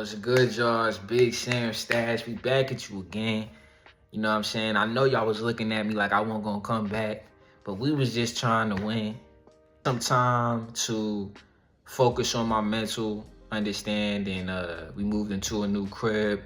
What's good, y'all? It's Big Sam Stash. We back at you again. You know what I'm saying? I know y'all was looking at me like I wasn't gonna come back, but we was just trying to win. Some time to focus on my mental understanding. We moved into a new crib.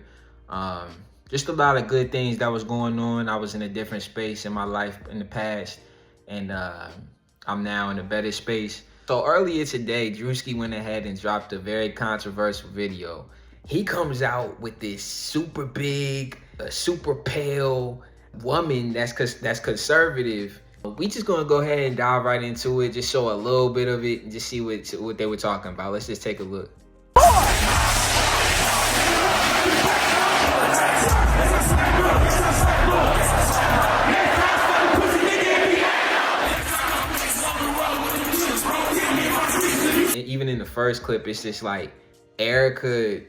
Just a lot of good things that was going on. I was in a different space in my life in the past, and I'm now in a better space. So earlier today, Druski went ahead and dropped a very controversial video. He comes out with this super big, super pale woman that's conservative. We just gonna go ahead and dive right into it, just show a little bit of it and just see what they were talking about. Let's just take a look. Even in the first clip, it's just like Erica,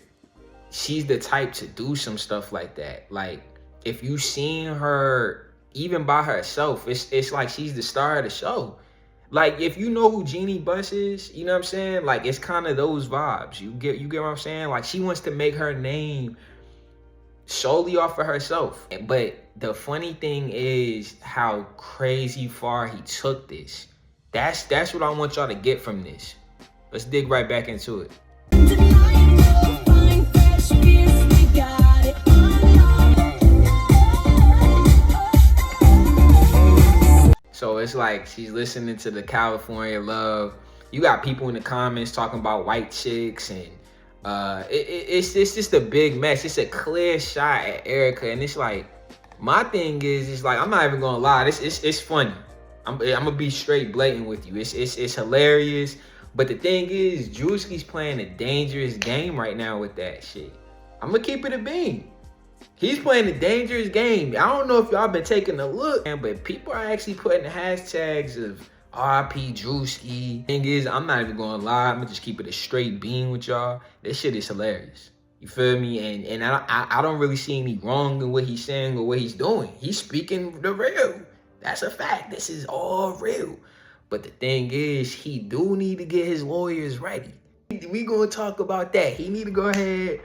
she's the type to do some stuff like that. Like, if you seen her even by herself, it's like she's the star of the show. Like, if you know who Jeannie Buss is, you know what I'm saying? Like, it's kind of those vibes. You get what I'm saying? Like, she wants to make her name solely off of herself. But the funny thing is how crazy far he took this. That's what I want y'all to get from this. Let's dig right back into it. So it's like she's listening to the California Love. You got people in the comments talking about white chicks, and it's just a big mess. It's a clear shot at Erica, and it's like, my thing is, it's like, I'm not even gonna lie, it's funny. I'm gonna be straight blatant with you. It's hilarious. But the thing is, Druski's playing a dangerous game right now with that shit. I'm gonna keep it a bean. He's playing a dangerous game. I don't know if y'all been taking a look, but people are actually putting hashtags of RIP Druski. Thing is, I'm not even gonna lie. I'm gonna just keep it a straight bean with y'all. This shit is hilarious. You feel me? And I don't really see any wrong in what he's saying or what he's doing. He's speaking the real. That's a fact. This is all real. But the thing is, he do need to get his lawyers ready. We gonna talk about that. He need to go ahead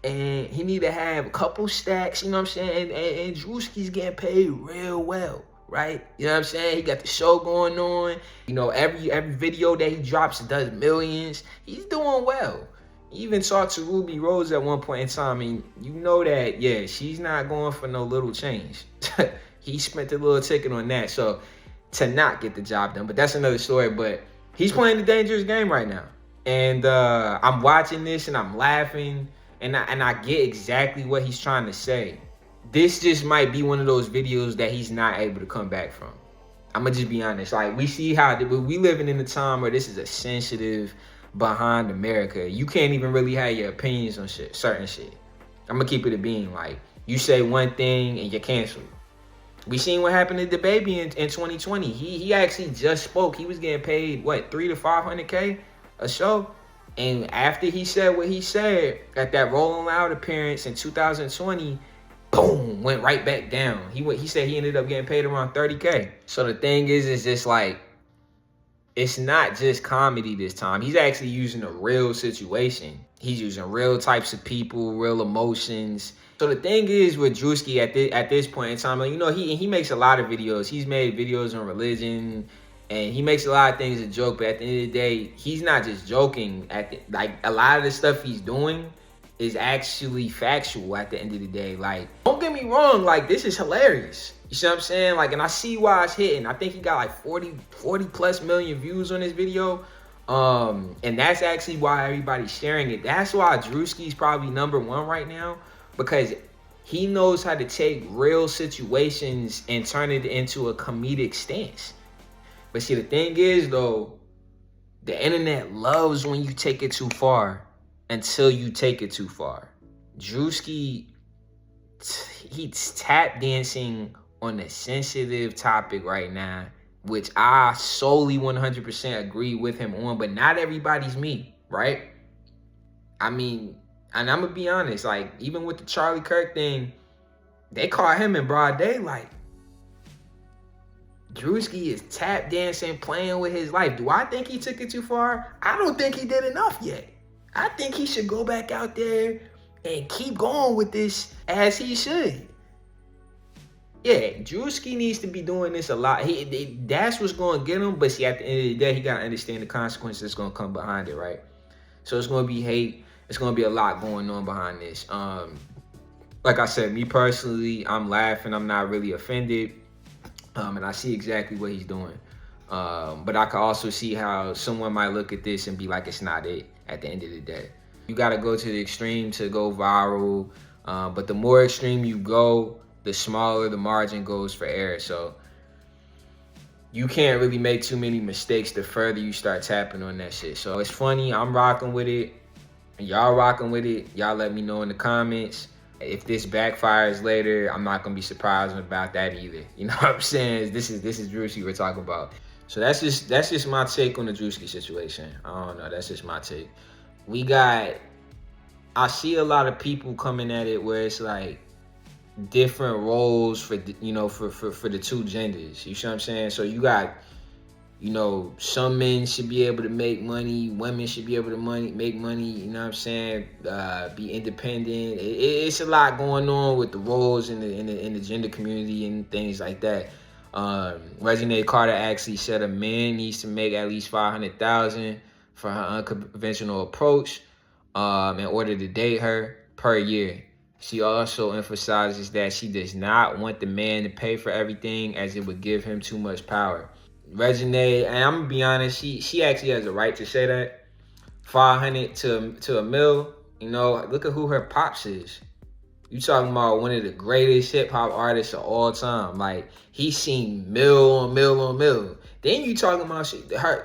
and he need to have a couple stacks, you know what I'm saying? And Druski's getting paid real well, right? You know what I'm saying? He got the show going on. You know, every video that he drops does millions. He's doing well. He even talked to Ruby Rose at one point in time, and you know that, yeah, she's not going for no little change. He spent a little ticket on that, so to not get the job done, but that's another story. But he's playing a dangerous game right now, and I'm watching this and I'm laughing, and I get exactly what he's trying to say. This just might be one of those videos that he's not able to come back from. I'm gonna just be honest. Like, we see how we living in a time where this is a sensitive behind America. You can't even really have your opinions on certain shit. I'm gonna keep it a bean. Like, you say one thing and you're canceled. We seen what happened to the baby in 2020. He actually just spoke. He was getting paid, what, $300 to $500K a show? And after he said what he said at that Rolling Loud appearance in 2020, boom, went right back down. He said he ended up getting paid around $30K. So the thing is, it's just like, it's not just comedy this time. He's actually using a real situation. He's using real types of people, real emotions. So the thing is with Druski at this point in time, you know, he makes a lot of videos. He's made videos on religion, and he makes a lot of things a joke. But at the end of the day, he's not just joking. Like, a lot of the stuff he's doing is actually factual at the end of the day. Like, don't get me wrong, like, this is hilarious. You see what I'm saying? Like, and I see why it's hitting. I think he got like 40 plus million views on this video. And that's actually why everybody's sharing it. That's why Druski's probably #1 right now, because he knows how to take real situations and turn it into a comedic stance. But see, the thing is, though, the internet loves when you take it too far until you take it too far. Druski, he's tap dancing on a sensitive topic right now, which I solely 100% agree with him on, but not everybody's me, right? I mean, and I'm gonna be honest, like, even with the Charlie Kirk thing, they caught him in broad daylight. Druski is tap dancing, playing with his life. Do I think he took it too far? I don't think he did enough yet. I think he should go back out there and keep going with this as he should. Yeah, Druski needs to be doing this a lot. That's what's going to get him. But see, at the end of the day, he got to understand the consequences that's going to come behind it, right? So it's going to be hate. It's going to be a lot going on behind this. Like I said, me personally, I'm laughing. I'm not really offended. And I see exactly what he's doing. But I can also see how someone might look at this and be like, it's not it at the end of the day. You got to go to the extreme to go viral. But the more extreme you go, the smaller the margin goes for error. So you can't really make too many mistakes the further you start tapping on that shit. So it's funny. I'm rocking with it. And y'all rocking with it. Y'all let me know in the comments. If this backfires later, I'm not gonna be surprised about that either. You know what I'm saying? This is Druski we're talking about. So that's just my take on the Druski situation. I don't know. That's just my take. I see a lot of people coming at it where it's like different roles for the two genders. You see what I'm saying? So you got, some men should be able to make money, women should be able to make money, you know what I'm saying? Be independent. It's a lot going on with the roles in the gender community and things like that. Reginae Carter actually said a man needs to make at least $500,000 for her unconventional approach in order to date her per year. She also emphasizes that she does not want the man to pay for everything as it would give him too much power. Reginae, and I'm gonna be honest, she actually has a right to say that. 500 to a mil, look at who her pops is. You talking about one of the greatest hip hop artists of all time. Like, he's seen mil on mil on mil. Then you talking about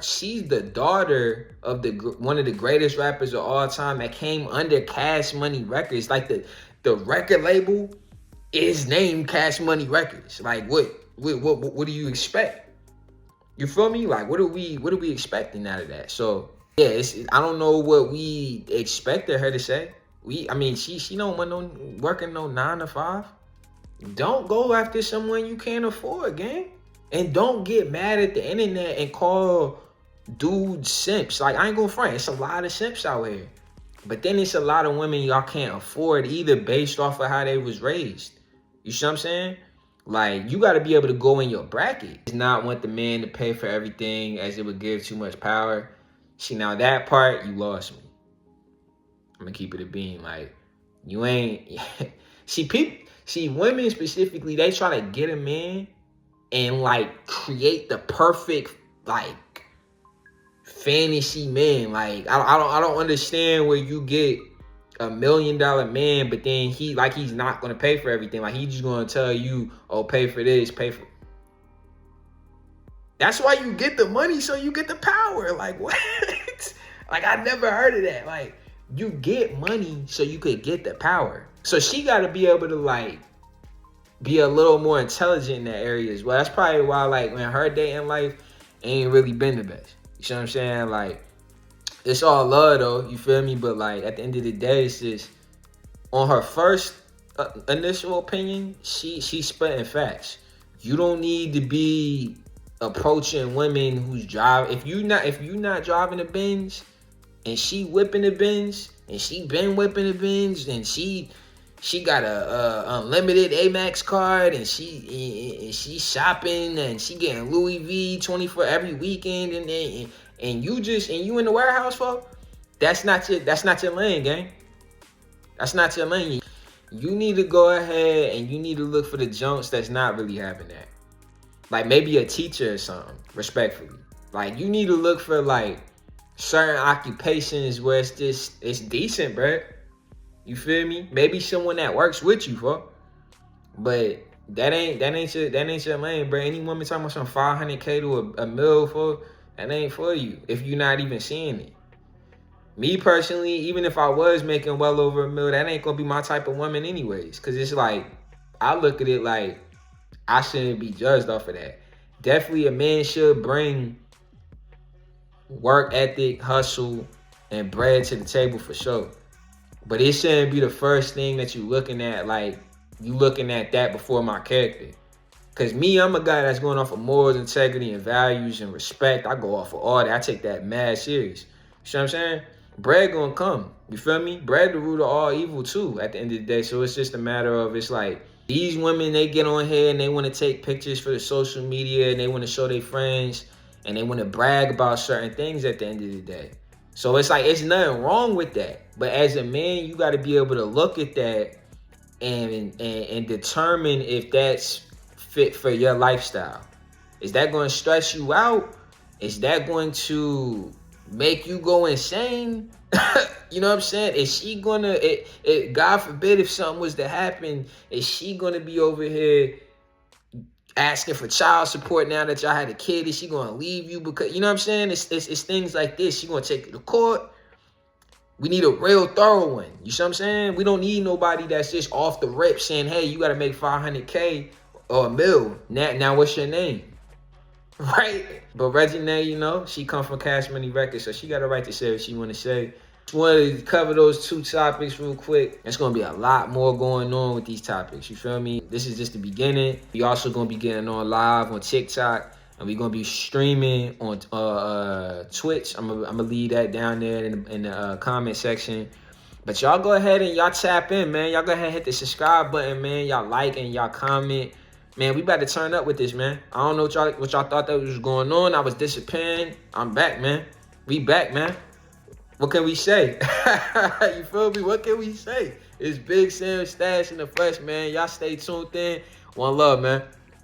she's the daughter of one of the greatest rappers of all time that came under Cash Money Records. Like the record label is named Cash Money Records. Like, what do you expect? You feel me? Like, what are we expecting out of that? So yeah, I don't know what we expected her to say. She don't want working no 9 to 5. Don't go after someone you can't afford, gang. And don't get mad at the internet and call dudes simps. Like, I ain't gonna front. It's a lot of simps out here. But then it's a lot of women y'all can't afford either based off of how they was raised. You see what I'm saying? Like, you got to be able to go in your bracket. Does not want the man to pay for everything as it would give too much power. See, now that part, you lost me. I'm going to keep it a beam. Like, you ain't... See, women specifically, they try to get a man and, like, create the perfect, like, fantasy man. Like, I don't understand where you get $1 million man, but then he's not gonna pay for everything. Like, he's just gonna tell you, oh, pay for this, pay for. That's why you get the money, so you get the power. Like, what? Like, I never heard of that. Like, you get money so you could get the power. So she got to be able to, like, be a little more intelligent in that area as well. That's probably why, like, when her dating life ain't really been the best. You see what I'm saying? Like, it's all love, though. You feel me? But, like, at the end of the day, it's just, on her first initial opinion, she's spitting facts. You don't need to be approaching women who's driving. If you not driving the Benz, and she whipping the Benz, and she been whipping the Benz, and she got a unlimited Amex card, and she shopping, and she getting Louis V 24 every weekend, and you in the warehouse, folks. That's not your lane, gang. That's not your lane. You need to go ahead and you need to look for the junks that's not really having that. Like, maybe a teacher or something, respectfully. Like, you need to look for, like, certain occupations where it's decent, bruh. You feel me? Maybe someone that works with you, fuck. But that ain't your lane, bro. Any woman talking about some 500K to a mil, for that ain't for you if you're not even seeing it. Me personally, even if I was making well over a mil, that ain't gonna be my type of woman anyways. Cause it's like, I look at it like I shouldn't be judged off of that. Definitely a man should bring work ethic, hustle, and bread to the table for sure. But it shouldn't be the first thing that you looking at, like, you looking at that before my character. Because me, I'm a guy that's going off of morals, integrity, and values, and respect. I go off of all that. I take that mad serious. You know what I'm saying? bread gonna come. You feel me? Bread the root of all evil too at the end of the day. So it's just a matter of, it's like, these women, they get on here and they want to take pictures for the social media and they want to show their friends and they want to brag about certain things at the end of the day. So it's like, it's nothing wrong with that. But as a man, you got to be able to look at that and determine if that's fit for your lifestyle. Is that going to stress you out? Is that going to make you go insane? You know what I'm saying? Is she gonna, God forbid if something was to happen, is she gonna be over here asking for child support now that y'all had a kid? Is she gonna leave you because, you know what I'm saying? It's things like this. She gonna take you to court. We need a real thorough one. You see what I'm saying? We don't need nobody that's just off the rip saying, hey, you gotta make 500K or a mil. Now what's your name? Right? But Reginae, you know, she come from Cash Money Records, so she got a right to say what she want to say. Just wanted to cover those two topics real quick. There's going to be a lot more going on with these topics, you feel me? This is just the beginning. We also going to be getting on live on TikTok, and we're going to be streaming on Twitch. I'm gonna leave that down there in the comment section. But y'all go ahead and y'all tap in, man. Y'all go ahead and hit the subscribe button, man. Y'all like and y'all comment. Man, we about to turn up with this, man. I don't know what y'all thought that was going on. I was disappointed. I'm back, man. We back, man. What can we say? You feel me? What can we say? It's Big Sam Stash in the flesh, man. Y'all stay tuned in. One love, man.